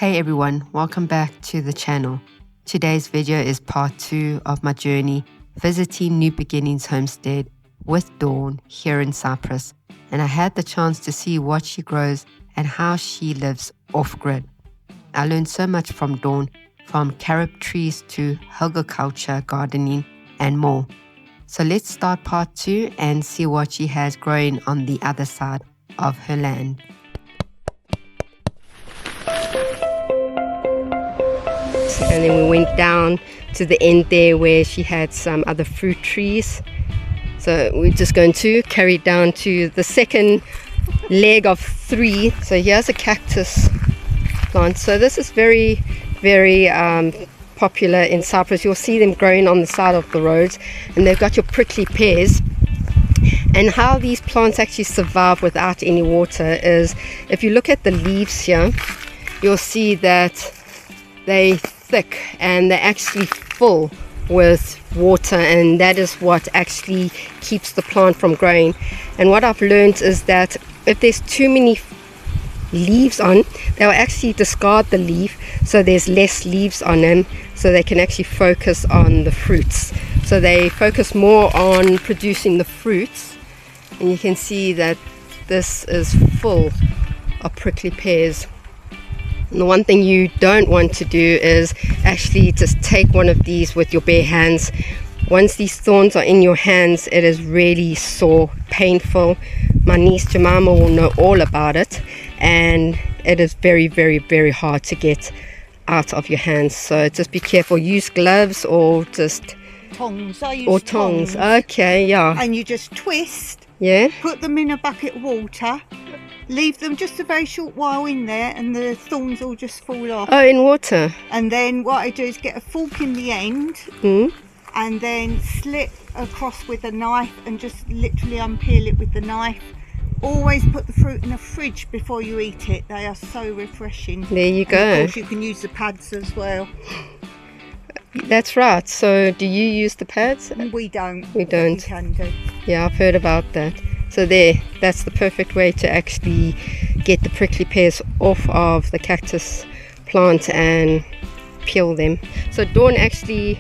Hey everyone, welcome back to the channel. Today's video is part 2 of my journey visiting New Beginnings Homestead with Dawn here in Cyprus, and I had the chance to see what she grows and how she lives off-grid. I learned so much from Dawn, from carob trees to horticulture, gardening and more. So let's start part 2 and see what she has growing on the other side of her land. And then we went down to the end there where she had some other fruit trees. So we're just going to carry down to the second leg of 3. So here's a cactus plant. So this is very popular in Cyprus. You'll see them growing on the side of the roads, and they've got your prickly pears. And how these plants actually survive without any water is, if you look at the leaves here, you'll see that they're thick and they're actually full with water, and that is what actually keeps the plant from growing. And what I've learned is that if there's too many leaves on, they'll actually discard the leaf, so there's less leaves on them, so they can actually focus on the fruits. So they focus more on producing the fruits, and you can see that this is full of prickly pears. And the one thing you don't want to do is actually just take one of these with your bare hands. Once these thorns are in your hands, it is really sore, painful. My niece Jemima will know all about it, and it is very hard to get out of your hands. So just be careful. Use gloves or just tongs. I use tongs. Okay, yeah. And you just twist. Yeah. Put them in a bucket of water. Leave them just a very short while in there, and the thorns will just fall off. Oh, in water. And then what I do is get a fork in the end, and then slit across with a knife and just literally unpeel it with the knife. Always put the fruit in the fridge before you eat it. They are so refreshing. There you go. And of course you can use the pads as well. That's right. So do you use the pads? We don't. We don't. You can do. Yeah, I've heard about that. So that's the perfect way to actually get the prickly pears off of the cactus plant and peel them. So Dawn actually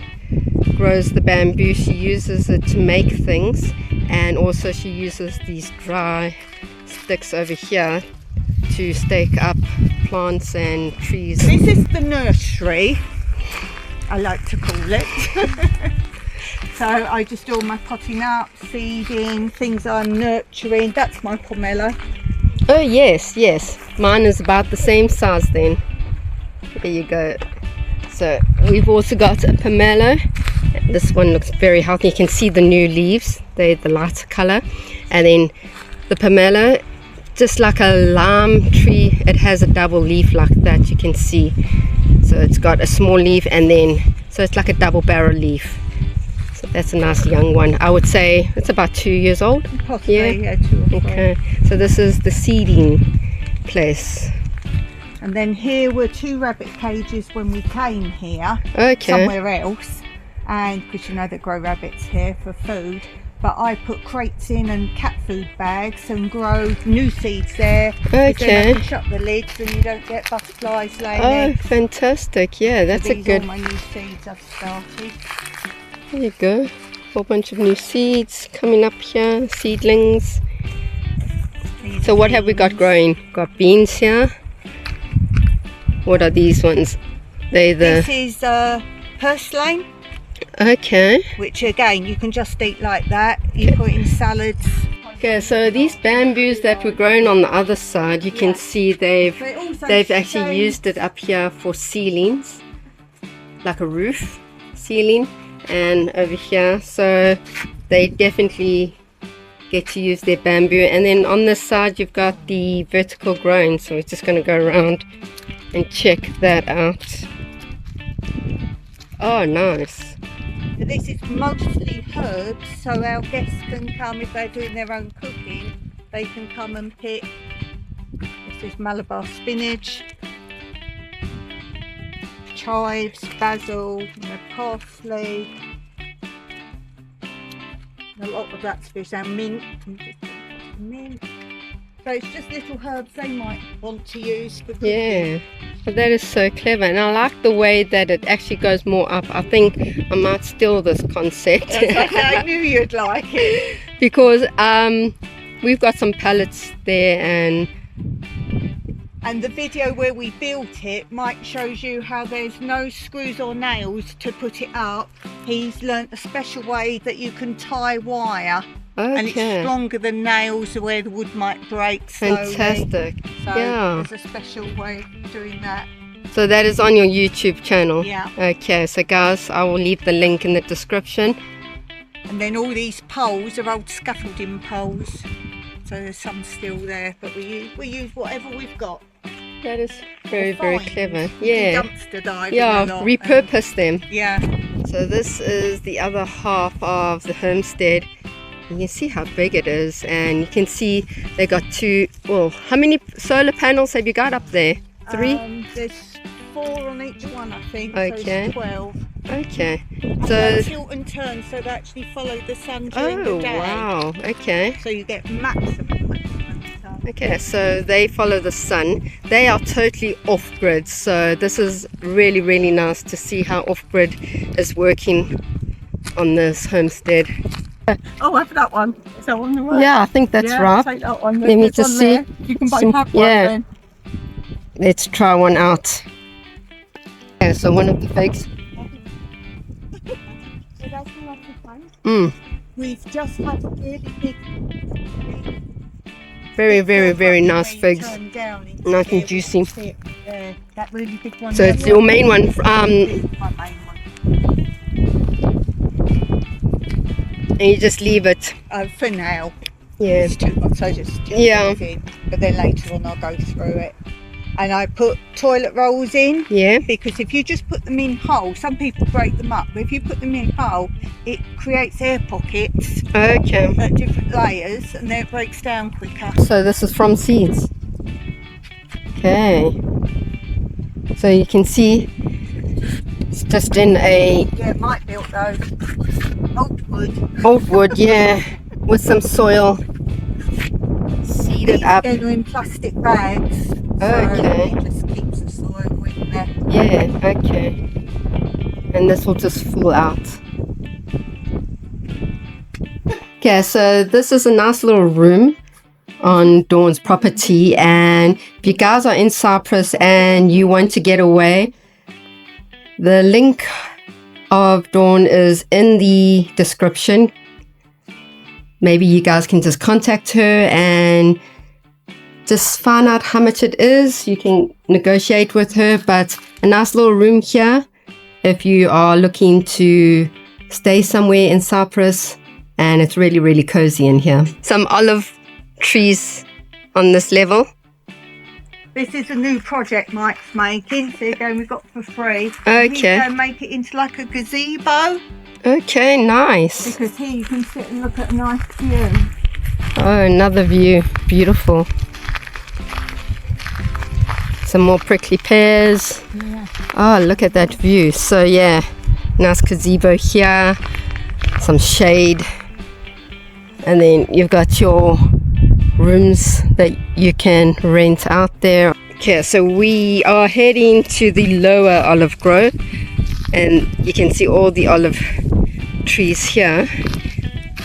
grows the bamboo. She uses it to make things, and also she uses these dry sticks over here to stake up plants and trees. This is the nursery, I like to call it. So I just do all my potting up, seeding, things I'm nurturing. That's my pomelo. Oh yes, mine is about the same size then. There you go. So we've also got a pomelo. This one looks very healthy. You can see the new leaves, they're the lighter color. And then the pomelo, just like a lime tree, it has a double leaf like that, you can see. So it's got a small leaf, and then so it's like a double barrel leaf. So that's a nice young one. I would say it's about 2 years old. Possibly, yeah 2 or 3. Okay, so this is the seeding place. And then here were 2 rabbit cages when we came here. Okay. Somewhere else, and because you know they grow rabbits here for food. But I put crates in and cat food bags and grow new seeds there. Okay. Then I can shut the lids and you don't get butterflies laying eggs. Fantastic! Yeah, that's so a good. These are all my new seeds I've started. There you go. Whole bunch of new seeds coming up here, seedlings. So what have we got growing? Got beans here. What are these ones? This is purslane. Okay. Which again you can just eat like that. You put in salads. Okay, so these bamboos that were grown on the other side, you can see they've actually used it up here for ceilings, like a roof ceiling, and over here, so they definitely get to use their bamboo. And then on this side you've got the vertical growing, so we're just going to go around and check that out. Oh, nice. This is mostly herbs, so our guests can come if they're doing their own cooking. They can come and pick. This is Malabar spinach, chives, basil, parsley. A lot of that's fish and mint. So it's just little herbs they might want to use for cooking. Yeah. But that is so clever, and I like the way that it actually goes more up. I think I might steal this concept. I knew you'd like it. Because we've got some pallets there, and the video where we built it, Mike shows you how there's no screws or nails to put it up. He's learnt a special way that you can tie wire. And it's stronger than nails where the wood might break slowly. Fantastic. So yeah. there's a special way of doing that. So that is on your YouTube channel? Yeah. Okay, so guys, I will leave the link in the description. And then all these poles are old scaffolding poles. So there's some still there, but we use whatever we've got. That is very clever. We Yeah. do dumpster diving Yeah, a lot, repurpose them. Yeah. So this is the other half of the homestead. You can see how big it is, and you can see they got two. Well, how many solar panels have you got up there? 3? There's 4 on each one, I think. Okay. So it's 12. Okay. And So they tilt and turn, so they actually follow the sun during the day. Wow. Okay. So you get maximum sun. Okay, so they follow the sun. They are totally off-grid, so this is really, really nice to see how off-grid is working on this homestead. Oh, have that one. Is that one the right? Yeah, I think that's right. Take that one. Let me just see. You can both have one yeah. then. Let's try one out. Okay, so one of the figs. We've just had really big, very nice figs. Nice and juicy. That really big one. So it's your main one. My main one. And you just leave it. For now. Yeah. It's too much, so just Yeah. in. But then later on I'll go through it. And I put toilet rolls in. Yeah. Because if you just put them in whole, some people break them up, but if you put them in whole, it creates air pockets Okay. at different layers, and then it breaks down quicker. So this is from seeds. Okay. So you can see it's just in a Yeah, it might build those old wood. old wood, yeah, with some soil seeded up. They're in plastic bags. Okay. So it just keeps the soil in there. Yeah, okay. And this will just fall out. Okay, so this is a nice little room on Dawn's property, and if you guys are in Cyprus and you want to get away, the link of Dawn is in the description. Maybe you guys can just contact her and just find out how much it is. You can negotiate with her, but a nice little room here if you are looking to stay somewhere in Cyprus, and it's really cozy in here. Some olive trees on this level. This is a new project Mike's making, so again we got for free. Okay. He's going to make it into like a gazebo. Okay, nice. Because here you can sit and look at a nice view. Oh, another view. Beautiful. Some more prickly pears. Yeah. Oh, look at that view. So yeah, nice gazebo here. Some shade. And then you've got your rooms that you can rent out there. Okay, so we are heading to the lower olive grove, and you can see all the olive trees here.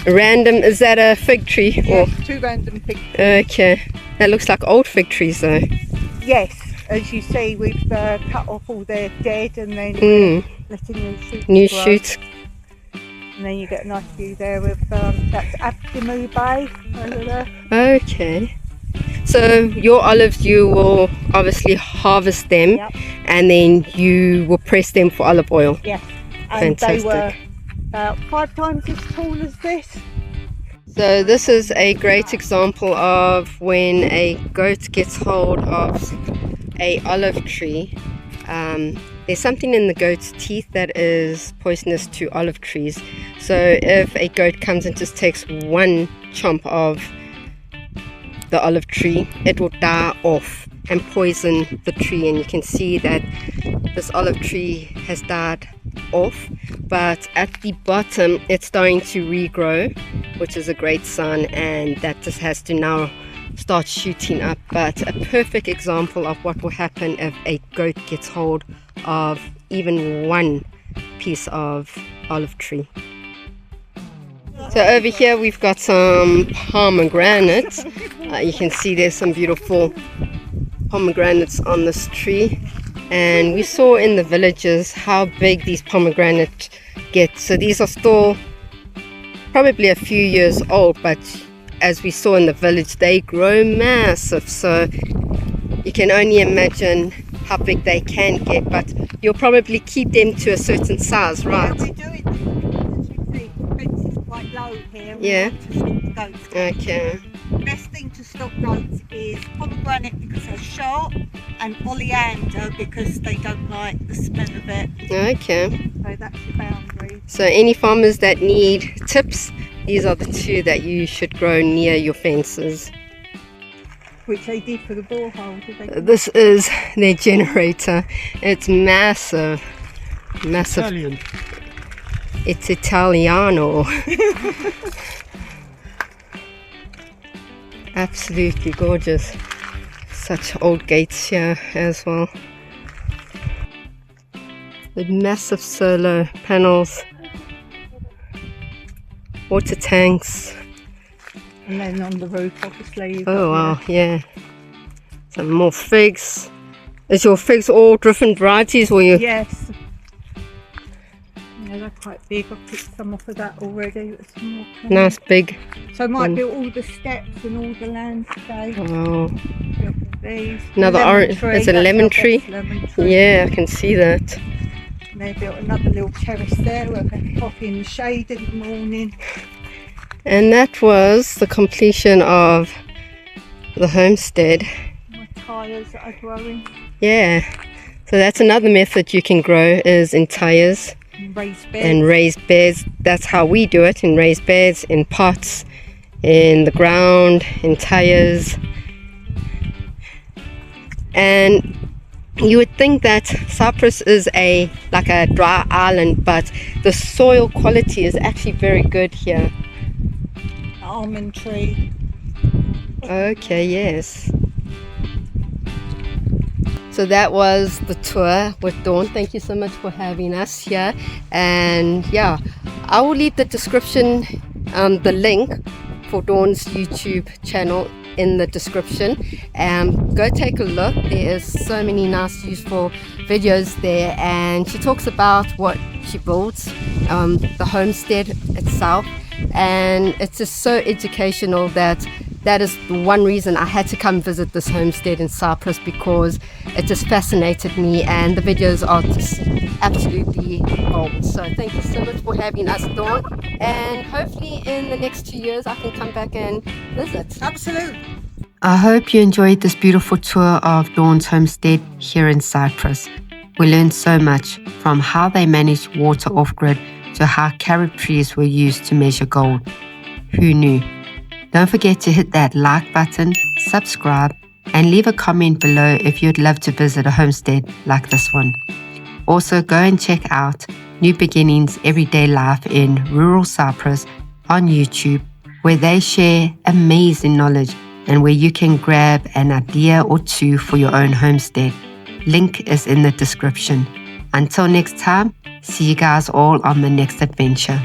Random, is that a fig tree? Yeah, 2 random fig trees. Okay, that looks like old fig trees though. Yes, as you see, we've cut off all their dead and then letting new shoots grow. Shoots. And then you get a nice view there with that's Abdimu Bay over there. Okay, so your olives, you will obviously harvest them, Yep. and then you will press them for olive oil. Yes, and Fantastic. they were about 5 times as tall as this. So this is a great example of when a goat gets hold of a olive tree. There's something in the goat's teeth that is poisonous to olive trees. So if a goat comes and just takes one chomp of the olive tree, it will die off and poison the tree. And you can see that this olive tree has died off, but at the bottom it's starting to regrow, which is a great sign, and that just has to now start shooting up. But a perfect example of what will happen if a goat gets hold of even one piece of olive tree. So over here we've got some pomegranates. You can see there's some beautiful pomegranates on this tree, and we saw in the villages how big these pomegranates get. So these are still probably a few years old, but as we saw in the village, they grow massive. So you can only imagine how big they can get, but you'll probably keep them to a certain size, right? Yeah, we do it. As you see, the fence is quite low here. Yeah. We want to stop goats. Okay. Best thing to stop goats is pomegranate because they're sharp, and oleander because they don't like the smell of it. Okay. So that's your boundary. So any farmers that need tips, these are the two that you should grow near your fences. Which they did for the borehole, did they? This is their generator. It's massive. Massive. Italian. It's Italiano. Absolutely gorgeous. Such old gates here as well. With massive solar panels, water tanks. And then on the roof, obviously. Oh wow, yeah. Some more figs. Is your figs all different varieties, or you? Yes. Yeah, they're quite big. I've picked some off of that already. With some more Nice big. So I might build all the steps and all the landscape. Oh, These. another orange. It's a lemon tree. Lemon tree. Yeah, I can see that. And they built another little terrace there where they can pop in the shade in the morning. And that was the completion of the homestead. My tyres that are growing. Yeah. So that's another method you can grow is in tyres And raised beds. and raised beds. That's how we do it, in raised beds, in pots, in the ground, in tyres. And you would think that Cyprus is like a dry island, but the soil quality is actually very good here. Almond tree. Okay, yes. So that was the tour with Dawn. Thank you so much for having us here. And yeah, I will leave the description, the link for Dawn's YouTube channel in the description. Go take a look. There is so many nice useful videos there, and she talks about what she builds, the homestead itself, and it's just so educational that is the one reason I had to come visit this homestead in Cyprus, because it just fascinated me, and the videos are just absolutely gold. So thank you so much for having us, Dawn, and hopefully in the next 2 years I can come back and visit. Absolutely. I hope you enjoyed this beautiful tour of Dawn's homestead here in Cyprus. We learned so much, from how they managed water off-grid to how carob trees were used to measure gold. Who knew? Don't forget to hit that like button, subscribe, and leave a comment below if you'd love to visit a homestead like this one. Also, go and check out New Beginnings Everyday Life in Rural Cyprus on YouTube, where they share amazing knowledge and where you can grab an idea or two for your own homestead. Link is in the description. Until next time, see you guys all on the next adventure.